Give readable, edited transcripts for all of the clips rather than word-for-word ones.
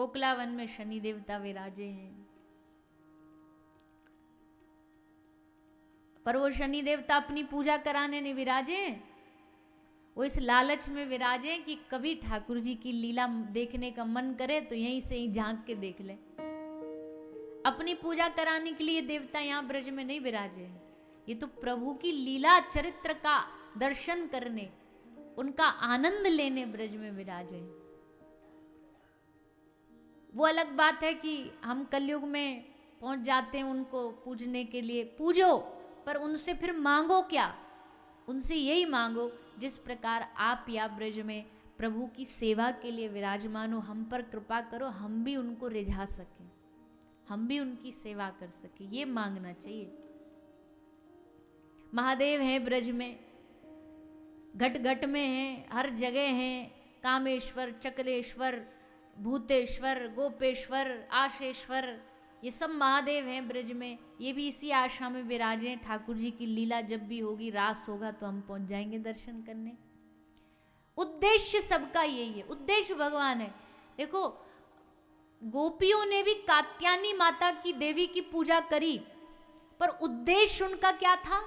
कोकलावन में शनि देवता विराजे हैं, पर वो शनि देवता अपनी पूजा कराने नहीं विराजे हैं, वो इस लालच में विराजे कि कभी ठाकुर जी की लीला देखने का मन करे तो यहीं से ही झांक के देख ले। अपनी पूजा कराने के लिए देवता यहाँ ब्रज में नहीं विराजे हैं, ये तो प्रभु की लीला चरित्र का दर्शन करने, उनका आनंद लेने ब्रज में विराजे हैं। वो अलग बात है कि हम कलयुग में पहुंच जाते हैं उनको पूजने के लिए, पूजो, पर उनसे फिर मांगो क्या? उनसे यही मांगो जिस प्रकार आप या ब्रज में प्रभु की सेवा के लिए विराजमान हो, हम पर कृपा करो, हम भी उनको रिझा सकें, हम भी उनकी सेवा कर सकें, ये मांगना चाहिए। महादेव हैं ब्रज में, घट घट में हैं, हर जगह हैं, कामेश्वर, चक्रेश्वर, भूतेश्वर, गोपेश्वर, आशेश्वर, ये सब महादेव हैं ब्रज में। ये भी इसी आशा में विराजे। ठाकुर जी की लीला जब भी होगी, रास होगा तो हम पहुंच जाएंगे दर्शन करने। उद्देश्य सबका यही है, उद्देश्य भगवान है। देखो, गोपियों ने भी कात्यायनी माता की, देवी की पूजा करी, पर उद्देश्य उनका क्या था?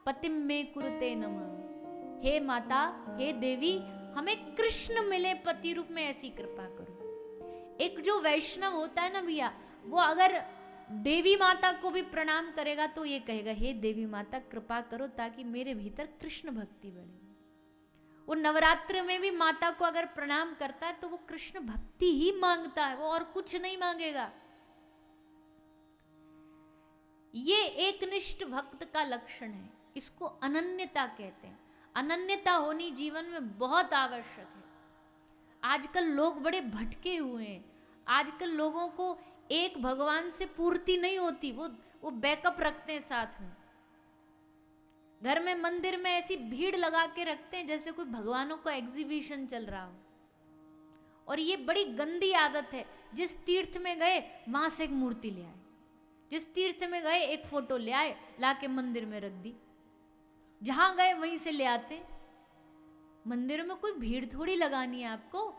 पतिम में कुरुते नमः, हे माता, हे देवी, हमें कृष्ण मिले पति रूप में, ऐसी कृपा करो। एक जो वैष्णव होता है ना भैया, वो अगर देवी माता को भी प्रणाम करेगा तो ये कहेगा, हे देवी माता कृपा करो ताकि मेरे भीतर कृष्ण भक्ति बढ़े। वो नवरात्र में भी माता को अगर प्रणाम करता है तो वो कृष्ण भक्ति ही मांगता है, वो और कुछ नहीं मांगेगा। ये एकनिष्ठ भक्त का लक्षण है, इसको अनन्यता कहते हैं। अनन्यता होनी जीवन में बहुत आवश्यक है। आजकल लोग बड़े भटके हुए हैं। आजकल लोगों को एक भगवान से पूर्ति नहीं होती, वो बैकअप रखते हैं साथ में। घर में, मंदिर में ऐसी भीड़ लगा के रखते हैं जैसे कोई भगवानों का एग्जीबिशन चल रहा हो। और ये बड़ी गंदी आदत है। जिस तीर्थ में गए वहां से एक मूर्ति ले आए, जिस तीर्थ में गए एक फोटो ले आए, लाके मंदिर में रख दी, जहां गए वहीं से ले आते। मंदिर में कोई भीड़ थोड़ी लगानी है आपको।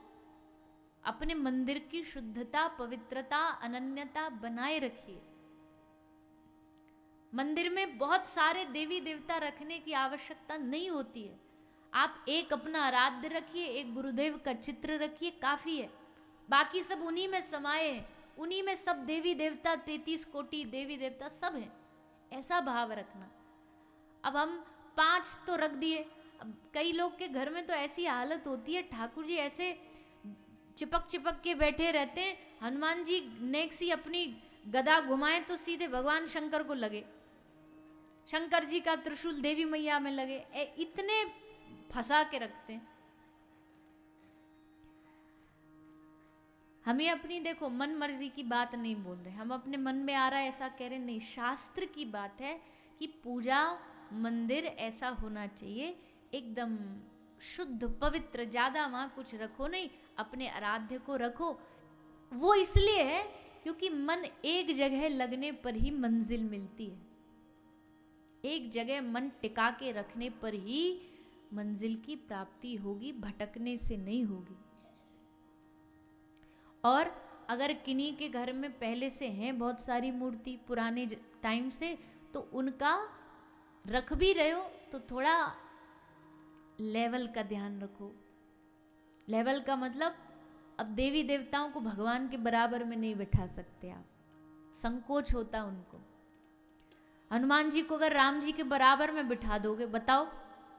अपने मंदिर की शुद्धता, पवित्रता, अनन्यता बनाए रखिए। मंदिर में बहुत सारे देवी देवता रखने की आवश्यकता नहीं होती है। आप एक अपना आराध्य रखिए, एक गुरुदेव का चित्र रखिए, काफी है। बाकी सब उन्हीं में समाये हैं, उन्हीं में सब देवी देवता, 33 कोटि देवी देवता सब हैं। ऐसा भाव रखना। अब हम 5 तो रख दिए। अब कई लोग के घर में तो ऐसी हालत होती है, ठाकुर जी ऐसे चिपक चिपक के बैठे रहते हैं, हनुमान जी नेक सी अपनी गदा घुमाएं तो सीधे भगवान शंकर को लगे, शंकर जी का त्रिशूल देवी मैया में लगे। इतने फंसा के रखते हैं। हमें अपनी, देखो, मन मर्जी की बात नहीं बोल रहे, हम अपने मन में आ रहा है ऐसा कह रहे नहीं। शास्त्र की बात है कि पूजा मंदिर ऐसा होना चाहिए एकदम शुद्ध पवित्र, ज्यादा वहां कुछ रखो नहीं, अपने आराध्य को रखो। वो इसलिए है क्योंकि मन एक जगह लगने पर ही मंजिल मिलती है। एक जगह मन टिका के रखने पर ही मंजिल की प्राप्ति होगी, भटकने से नहीं होगी। और अगर किन्हीं के घर में पहले से हैं बहुत सारी मूर्ति पुराने टाइम से, तो उनका रख भी रहे हो तो थोड़ा लेवल का ध्यान रखो। लेवल का मतलब, अब देवी देवताओं को भगवान के बराबर में नहीं बैठा सकते आप, संकोच होता उनको। हनुमान जी को अगर राम जी के बराबर में बिठा दोगे, बताओ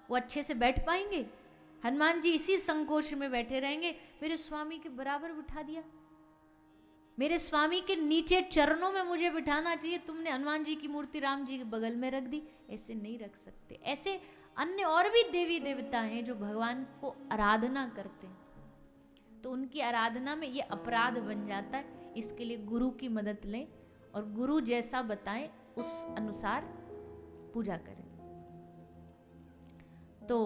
वो अच्छे से बैठ पाएंगे? हनुमान जी इसी संकोच में बैठे रहेंगे, मेरे स्वामी के बराबर बिठा दिया, मेरे स्वामी के नीचे चरणों में मुझे बिठाना चाहिए, तुमने हनुमान जी की मूर्ति राम जी के बगल में रख दी। ऐसे नहीं रख सकते। ऐसे अन्य और भी देवी देवता हैं जो भगवान को आराधना करते हैं, तो उनकी आराधना में ये अपराध बन जाता है। इसके लिए गुरु की मदद लें और गुरु जैसा बताएं उस अनुसार पूजा करें। तो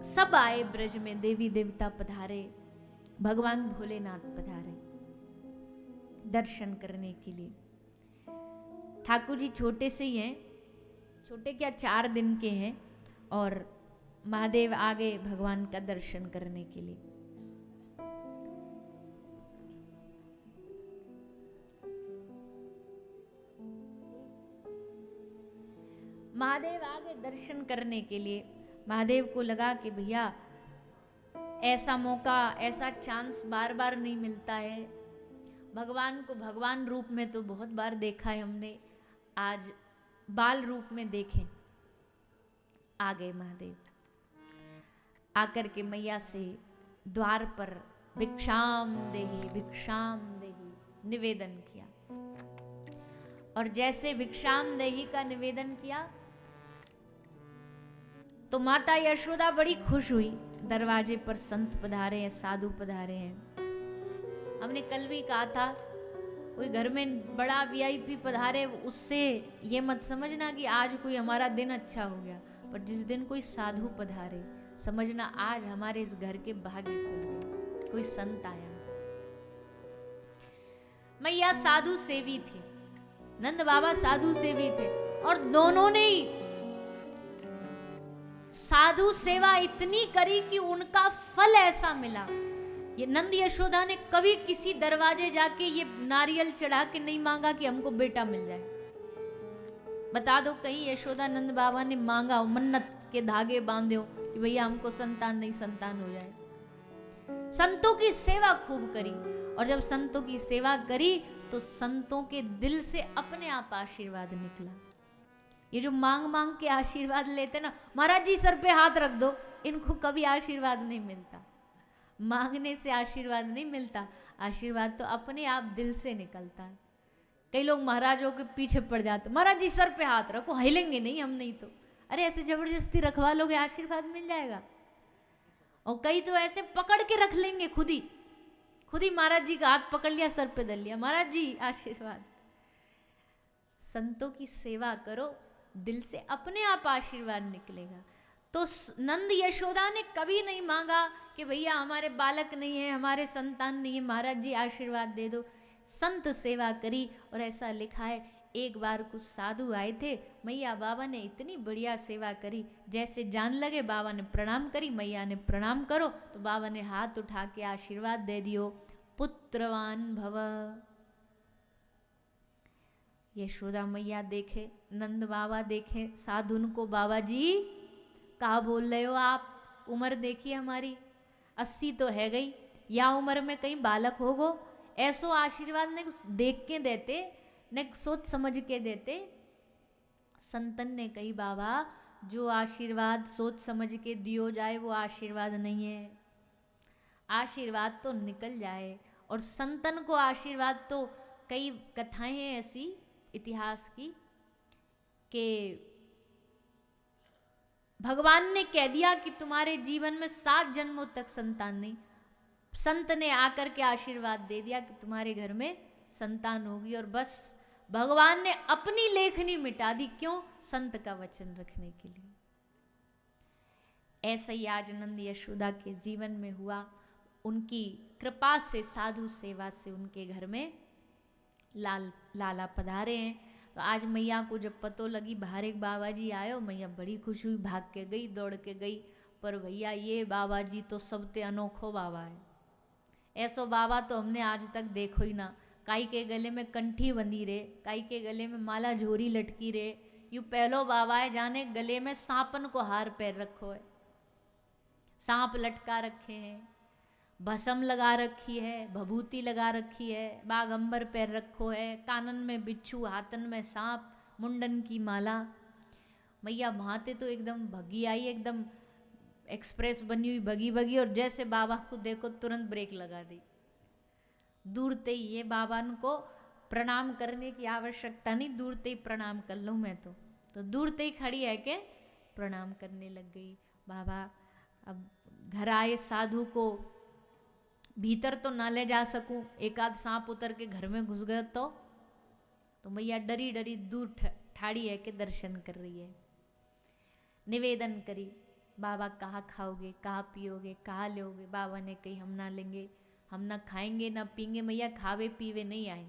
सब आए ब्रज में, देवी देवता पधारे, भगवान भोलेनाथ पधारे दर्शन करने के लिए। ठाकुर जी छोटे से ही हैं, छोटे क्या 4 दिन के हैं, और महादेव आगे भगवान का दर्शन करने के लिए। महादेव आगे दर्शन करने के लिए। महादेव को लगा कि भैया ऐसा मौका, ऐसा चांस बार बार नहीं मिलता है। भगवान को भगवान रूप में तो बहुत बार देखा है हमने, आज बाल रूप में देखें। आ गए महादेव, आकर के मैया से द्वार पर भिक्षाम देही निवेदन किया। और जैसे भिक्षाम देही का निवेदन किया तो माता यशोदा बड़ी खुश हुई। दरवाजे पर संत पधारे हैं, साधु पधारे हैं। हमने कल भी कहा था, कोई घर में बड़ा वीआईपी पधारे उससे ये मत समझना कि आज कोई हमारा दिन अच्छा हो गया, पर जिस दिन कोई साधु पधारे समझना आज हमारे इस घर के भाग्य खुल गए, कोई संत आया। मैया साधु सेवी थी, नंद बाबा साधु सेवी थे, और दोनों ने ही साधु सेवा इतनी करी कि उनका फल ऐसा मिला। ये नंद यशोदा ने कभी किसी दरवाजे जाके ये नारियल चढ़ा के नहीं मांगा कि हमको बेटा मिल जाए। बता दो कहीं यशोदा नंद बाबा ने मांगा हो, मन्नत के धागे बांधे हो कि भैया हमको संतान नहीं संतान हो जाए। संतों की सेवा खूब करी, और जब संतों की सेवा करी तो संतों के दिल से अपने आप आशीर्वाद निकला। ये जो मांग मांग के आशीर्वाद लेते ना, महाराज जी सर पे हाथ रख दो, इनको कभी आशीर्वाद नहीं मिलता। मांगने से आशीर्वाद नहीं मिलता, आशीर्वाद तो अपने आप दिल से निकलता है। कई लोग महाराजों के पीछे पड़ जाते, महाराज जी सर पे हाथ रखो, हिलेंगे नहीं हम नहीं तो। अरे ऐसे जबरदस्ती रखवा लोगे आशीर्वाद मिल जाएगा। और कई तो ऐसे पकड़ के रख लेंगे, खुद ही महाराज जी का हाथ पकड़ लिया, सर पे दल लिया, महाराज जी आशीर्वाद। संतों की सेवा करो, दिल से अपने आप आशीर्वाद निकलेगा। तो नंद यशोदा ने कभी नहीं मांगा कि भैया हमारे बालक नहीं है, हमारे संतान नहीं है, महाराज जी आशीर्वाद दे दो। संत सेवा करी, और ऐसा लिखा है एक बार कुछ साधु आए थे, मैया बाबा ने इतनी बढ़िया सेवा करी, जैसे जान लगे बाबा ने प्रणाम करी, मैया ने प्रणाम करो, तो बाबा ने हाथ उठा के आशीर्वाद दे दियो, पुत्रवान भव। यशोदा मैया देखे, नंद बाबा देखे साधुन को, बाबा जी कहा बोल रहे हो आप, उम्र देखिए हमारी 80 तो है गई, या उम्र में कहीं बालक होगो, ऐसो आशीर्वाद ने देख के देते, ने सोच समझ के देते। संतन ने कही बाबा जो आशीर्वाद सोच समझ के दियो जाए वो आशीर्वाद नहीं है, आशीर्वाद तो निकल जाए। और संतन को आशीर्वाद तो, कई कथाएं हैं ऐसी इतिहास की कि भगवान ने कह दिया कि तुम्हारे जीवन में 7 जन्मों तक संतान नहीं, संत ने आकर के आशीर्वाद दे दिया कि तुम्हारे घर में संतान होगी, और बस भगवान ने अपनी लेखनी मिटा दी। क्यों? संत का वचन रखने के लिए। ऐसा ही आज नंद यशोदा के जीवन में हुआ, उनकी कृपा से, साधु सेवा से उनके घर में लाला पधारे हैं। तो आज मैया को जब पतो लगी बाहर एक बाबा जी आयो, मैया बड़ी खुश हुई, भाग के गई, दौड़ के गई। पर भैया ये बाबा जी तो सबसे अनोखो बाबा है, ऐसो बाबा तो हमने आज तक देखो ही ना। काई के गले में कंठी बंधी रे, काई के गले में माला झोरी लटकी रे, यू पहलो बाबा है जाने गले में सांपन को हार पैर रखो है, सांप लटका रखे हैं, भस्म लगा रखी है, भभूति लगा रखी है, बागंबर पैर रखो है, कानन में बिच्छू, हाथन में सांप, मुंडन की माला। मैया भांते तो एकदम भगी आई, एकदम एक्सप्रेस बनी हुई भगी भगी, और जैसे बाबा को देखो तुरंत ब्रेक लगा दी। दूर ते ही ये बाबा को प्रणाम करने की आवश्यकता नहीं, दूर ते ही प्रणाम कर लूँ मैं तो दूर ते ही खड़ी है के प्रणाम करने लग गई। बाबा अब घर आए, साधु को भीतर तो ना ले जा सकूं, एक आध सांप उतर के घर में घुस गए तो मैया डरी डरी दूर ठाड़ी है के दर्शन कर रही है। निवेदन करी, बाबा कहाँ खाओगे, कहाँ पियोगे, कहाँ लोगे? बाबा ने कही हम ना लेंगे, हम ना खाएंगे ना पीएंगे, मैया खावे पीवे नहीं आए।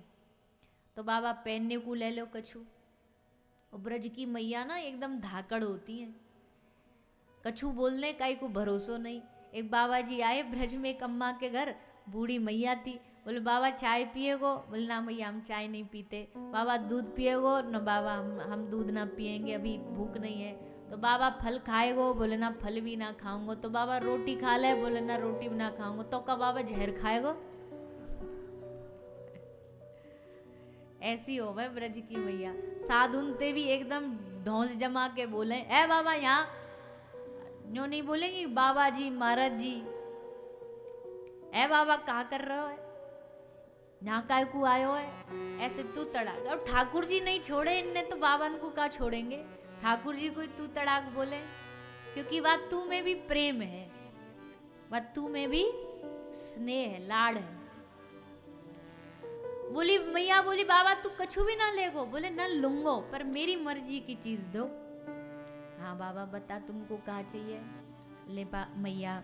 तो बाबा पहनने को ले लो कछु। और ब्रज की मैया ना एकदम धाकड़ होती हैं, कछु बोलने का ही को भरोसो नहीं। एक बाबा जी आए ब्रज में एक अम्मा के घर, बूढ़ी मैया थी। बोले बाबा चाय पिएगो? बोले ना मैया हम चाय नहीं पीते। बाबा दूध पिएगो? न बाबा हम दूध ना पिएंगे, अभी भूख नहीं है। तो बाबा फल खाएगो? बोले ना फल भी ना खाऊंगो। तो बाबा रोटी खा ले? बोले ना रोटी भी ना खाऊंगो। तो का बाबा जहर खाएगो? ऐसी हो वह ब्रज की मैया। साधुन ते भी एकदम धौंस जमा के बोले, ए बाबा यहाँ यूं नहीं बोलेंगी बाबा जी महाराज जी, ए बाबा कहा कर रहे हो है, यहाँ काय को आयो है, ऐसे तू तड़ाक। और ठाकुर जी नहीं छोड़े इनने तो बाबन को का छोड़ेंगे। ठाकुर जी कोई तू तड़ाक बोले, क्योंकि वह तू में भी प्रेम है, वह तू में भी स्नेह है, लाड़ है। बोली मैया, बोली बाबा तू कछु भी ना लेगो? बोले ना लूंगो, पर मेरी मर्जी की चीज दो। हाँ बाबा बता तुमको क्या चाहिए? ले मैया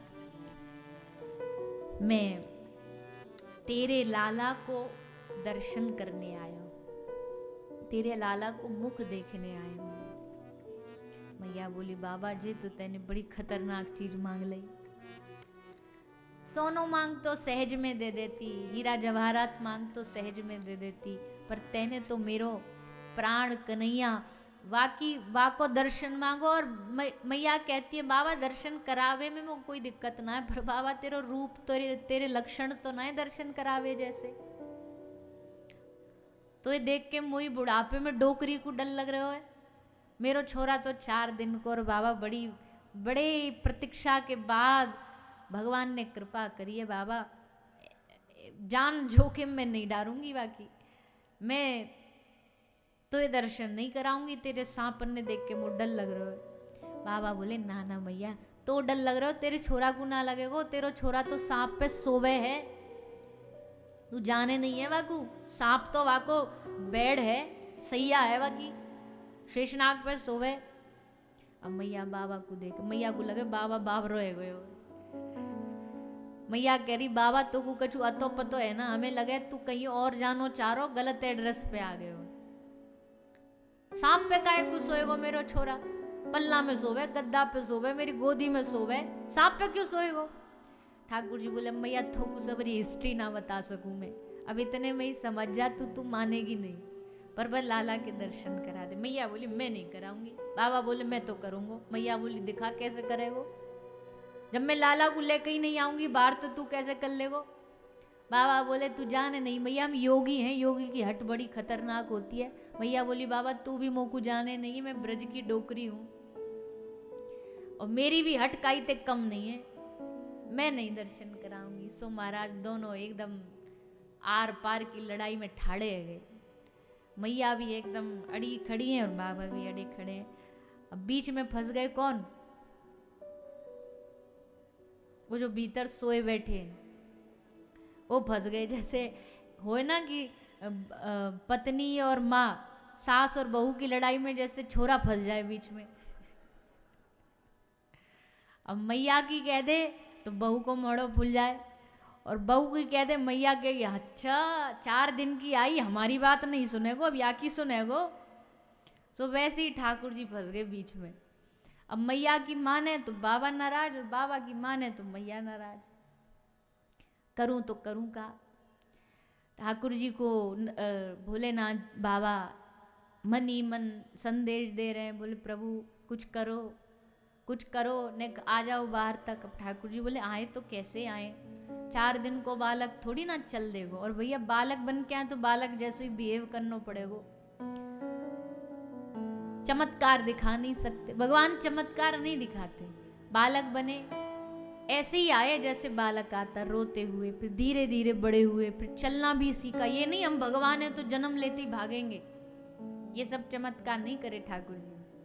मैं तेरे लाला को दर्शन करने आया हूं, तेरे लाला को मुख देखने आया हूं। मैया बोली बाबा जी तो तैने बड़ी खतरनाक चीज मांग ली। सोनो मांग तो सहज में दे देती, हीरा जवाहरात मांग तो सहज में दे देती, पर तैने तो मेरो प्राण कन्हैया वाकी वाको दर्शन मांगो। और मैया कहती है बाबा दर्शन करावे में कोई दिक्कत ना है, पर बाबा तेरो रूप तो तेरे लक्षण तो ना है दर्शन करावे जैसे। तो ये देख के मुई बुढ़ापे में डोकरी को डर लग रहा है। मेरो छोरा तो 4 दिन को, और बाबा बड़े प्रतीक्षा के बाद भगवान ने कृपा करी है। बाबा जान जोखिम में नहीं डालूंगी, बाकी मैं तो ये दर्शन नहीं कराऊंगी, तेरे सांपन ने देख के मुझे डर लग रहा है। बाबा बोले ना ना मैया तो डर लग रहा हो, तेरे छोरा को ना लगेगो, तेरा छोरा तो सांप पे सोवे है, तू जाने नहीं है वाकू, सांप तो वाको बेड है, सैया है वाकी, शेषनाग पे सोवे। अब मैया बाबा को देख, मैया को लगे बाबा बाप रोए गए। मैया कह रही बाबा तो को कछु अतो पतो है ना, हमें लगे तू कहीं और जानो चारो, गलत एड्रेस पे आ गए हो। सांप पे काहे को सोएगो मेरो छोरा? पल्ला में सोवे, गद्दा पे सोवे, मेरी गोदी में सोवे, सांप पे क्यों सोएगो? ठाकुर जी बोले मैया थोकू सबरी हिस्ट्री ना बता सकूं मैं, अब इतने में ही समझ जा, तू मानेगी नहीं, पर बस लाला के दर्शन करा दे। मैया बोली मैं नहीं कराऊंगी। बाबा बोले मैं तो करूंगा। मैया बोली दिखा कैसे करेगो? जब मैं लाला को लेकर ही नहीं आऊंगी बाहर तो तू कैसे कर लेगो? बाबा बोले तू जाने नहीं मैया, हम योगी हैं, योगी की हट बड़ी खतरनाक होती है। मैया बोली बाबा तू भी मोकू जाने नहीं, मैं ब्रज की डोकरी हूं और मेरी भी हट काई ते कम नहीं है, मैं नहीं दर्शन कराऊंगी। सो महाराज दोनों एकदम आर पार की लड़ाई में ठाड़े गए। मैया भी एकदम अड़ी खड़ी है और बाबा भी अड़े खड़े हैं। अब बीच में फंस गए कौन? वो जो भीतर सोए बैठे हैं वो फंस गए। जैसे होए ना कि पत्नी और माँ, सास और बहू की लड़ाई में जैसे छोरा फंस जाए बीच में। अब मैया की कह दे तो बहू को मोड़ो फूल जाए, और बहू की कह दे मैया के अच्छा 4 दिन की आई हमारी बात नहीं सुनेगो, अब या की सुनेगो। सो वैसे ही ठाकुर जी फंस गए बीच में। अब मैया की माने तो बाबा नाराज और बाबा की माने तो मैया नाराज। करूं तो करूं का? ठाकुर जी को भोलेनाथ बाबा मन ही मन संदेश दे रहे हैं, बोले प्रभु कुछ करो, कुछ करो, ने आ जाओ बाहर तक। अब ठाकुर जी बोले आए तो कैसे आए, 4 दिन को बालक थोड़ी ना चल देगो, और भैया बालक बन के आए तो बालक जैसे ही बिहेव करना पड़ेगो। चमत्कार दिखा नहीं सकते, भगवान चमत्कार नहीं दिखाते। बालक बने ऐसे ही आए जैसे बालक आता, रोते हुए, फिर धीरे धीरे बड़े हुए, फिर चलना भी सीखा। ये नहीं हम भगवान है तो जन्म लेते ही भागेंगे, ये सब चमत्कार नहीं करे ठाकुर जी।